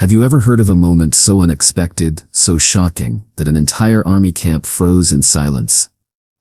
Have you ever heard of a moment so unexpected, so shocking, that an entire army camp froze in silence?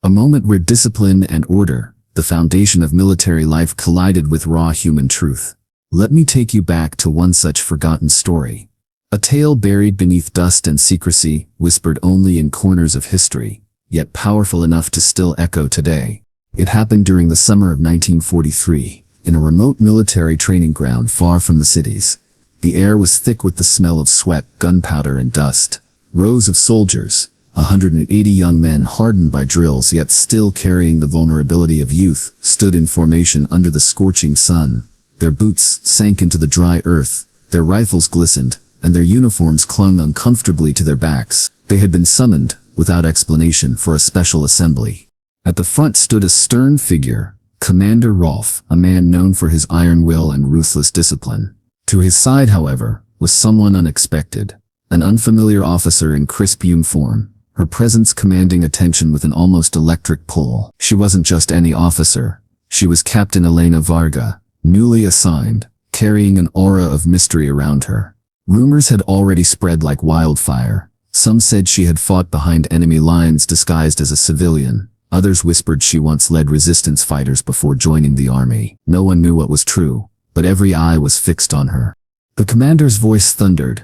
A moment where discipline and order, the foundation of military life, collided with raw human truth. Let me take you back to one such forgotten story. A tale buried beneath dust and secrecy, whispered only in corners of history, yet powerful enough to still echo today. It happened during the summer of 1943, in a remote military training ground far from the cities. The air was thick with the smell of sweat, gunpowder, and dust. Rows of soldiers, 180 young men hardened by drills yet still carrying the vulnerability of youth, stood in formation under the scorching sun. Their boots sank into the dry earth, their rifles glistened, and their uniforms clung uncomfortably to their backs. They had been summoned, without explanation, for a special assembly. At the front stood a stern figure, Commander Rolf, a man known for his iron will and ruthless discipline. To his side, however, was someone unexpected, an unfamiliar officer in crisp uniform, her presence commanding attention with an almost electric pull. She wasn't just any officer, she was Captain Elena Varga, newly assigned, carrying an aura of mystery around her. Rumors had already spread like wildfire. Some said she had fought behind enemy lines disguised as a civilian. Others whispered she once led resistance fighters before joining the army. No one knew what was true, but every eye was fixed on her. The commander's voice thundered.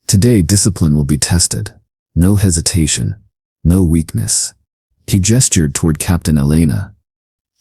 Today discipline will be tested. No hesitation. No weakness. He gestured toward Captain Elena.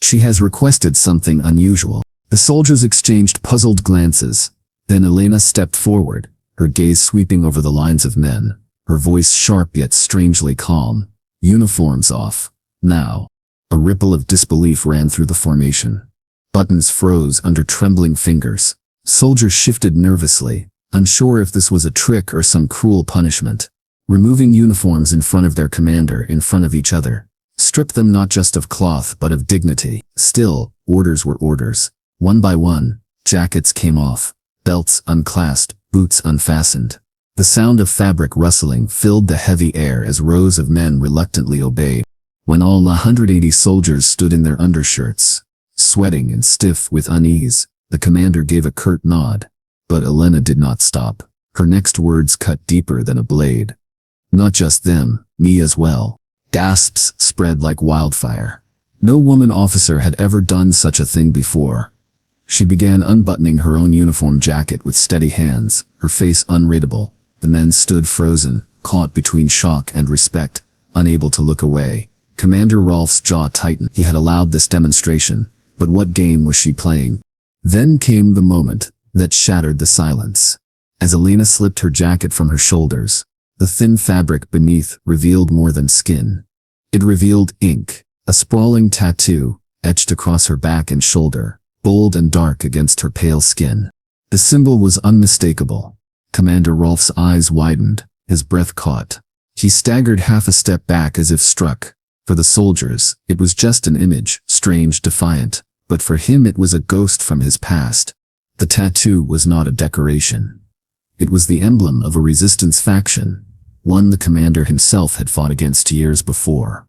She has requested something unusual. The soldiers exchanged puzzled glances. Then Elena stepped forward, her gaze sweeping over the lines of men, her voice sharp yet strangely calm. Uniforms off. Now. A ripple of disbelief ran through the formation. Buttons froze under trembling fingers. Soldiers shifted nervously, unsure if this was a trick or some cruel punishment. Removing uniforms in front of their commander, in front of each other, stripped them not just of cloth but of dignity. Still, orders were orders. One by one, jackets came off, belts unclasped, boots unfastened. The sound of fabric rustling filled the heavy air as rows of men reluctantly obeyed. When all 180 soldiers stood in their undershirts, sweating and stiff with unease, the commander gave a curt nod. But Elena did not stop. Her next words cut deeper than a blade. Not just them, me as well. Gasps spread like wildfire. No woman officer had ever done such a thing before. She began unbuttoning her own uniform jacket with steady hands, her face unreadable. The men stood frozen, caught between shock and respect, unable to look away. Commander Rolf's jaw tightened. He had allowed this demonstration, but what game was she playing? Then came the moment that shattered the silence. As Elena slipped her jacket from her shoulders, the thin fabric beneath revealed more than skin. It revealed ink, a sprawling tattoo, etched across her back and shoulder, bold and dark against her pale skin. The symbol was unmistakable. Commander Rolf's eyes widened, his breath caught. He staggered half a step back as if struck. For the soldiers, it was just an image, strange, defiant, but for him it was a ghost from his past. The tattoo was not a decoration. It was the emblem of a resistance faction, one the commander himself had fought against years before.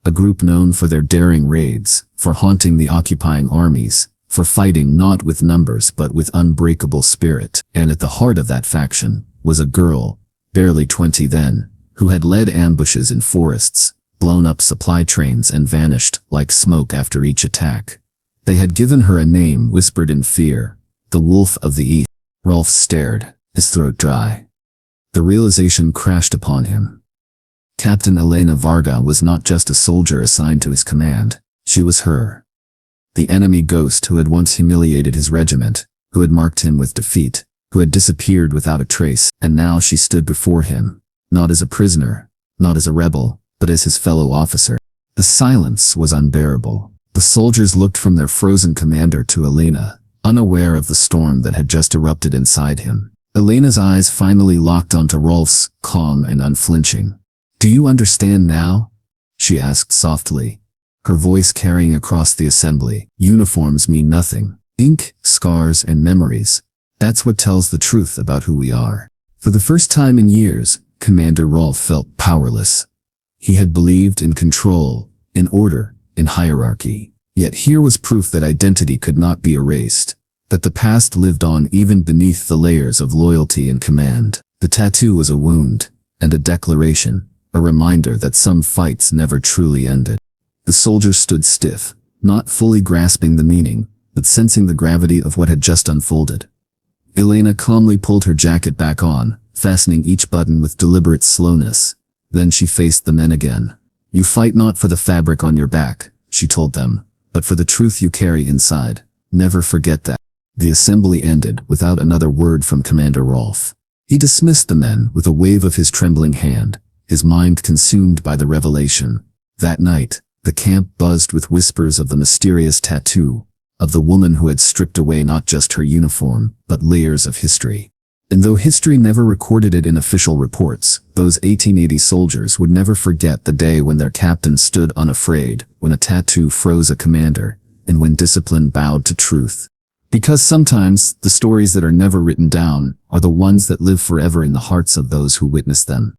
A group known for their daring raids, for haunting the occupying armies, for fighting not with numbers but with unbreakable spirit. And at the heart of that faction was a girl, barely 20 then, who had led ambushes in forests, blown up supply trains and vanished like smoke after each attack. They had given her a name whispered in fear, the Wolf of the East. Rolf stared, his throat dry. The realization crashed upon him. Captain Elena Varga was not just a soldier assigned to his command, she was her. The enemy ghost who had once humiliated his regiment, who had marked him with defeat, who had disappeared without a trace, and now she stood before him, not as a prisoner, not as a rebel, but as his fellow officer. The silence was unbearable. The soldiers looked from their frozen commander to Elena, unaware of the storm that had just erupted inside him. Elena's eyes finally locked onto Rolf's, calm and unflinching. "Do you understand now?" she asked softly, her voice carrying across the assembly. "Uniforms mean nothing. Ink, scars, and memories. That's what tells the truth about who we are." For the first time in years, Commander Rolf felt powerless. He had believed in control, in order, in hierarchy. Yet here was proof that identity could not be erased. that the past lived on even beneath the layers of loyalty and command. The tattoo was a wound and a declaration, a reminder that some fights never truly ended. The soldier stood stiff, not fully grasping the meaning, but sensing the gravity of what had just unfolded. Elena calmly pulled her jacket back on, fastening each button with deliberate slowness. Then she faced the men again. "You fight not for the fabric on your back," she told them, "but for the truth you carry inside. Never forget that." The assembly ended without another word from Commander Rolfe. He dismissed the men with a wave of his trembling hand, his mind consumed by the revelation. That night, the camp buzzed with whispers of the mysterious tattoo, of the woman who had stripped away not just her uniform, but layers of history. And though history never recorded it in official reports, those 1880 soldiers would never forget the day when their captain stood unafraid, when a tattoo froze a commander, and when discipline bowed to truth. Because sometimes, the stories that are never written down are the ones that live forever in the hearts of those who witness them.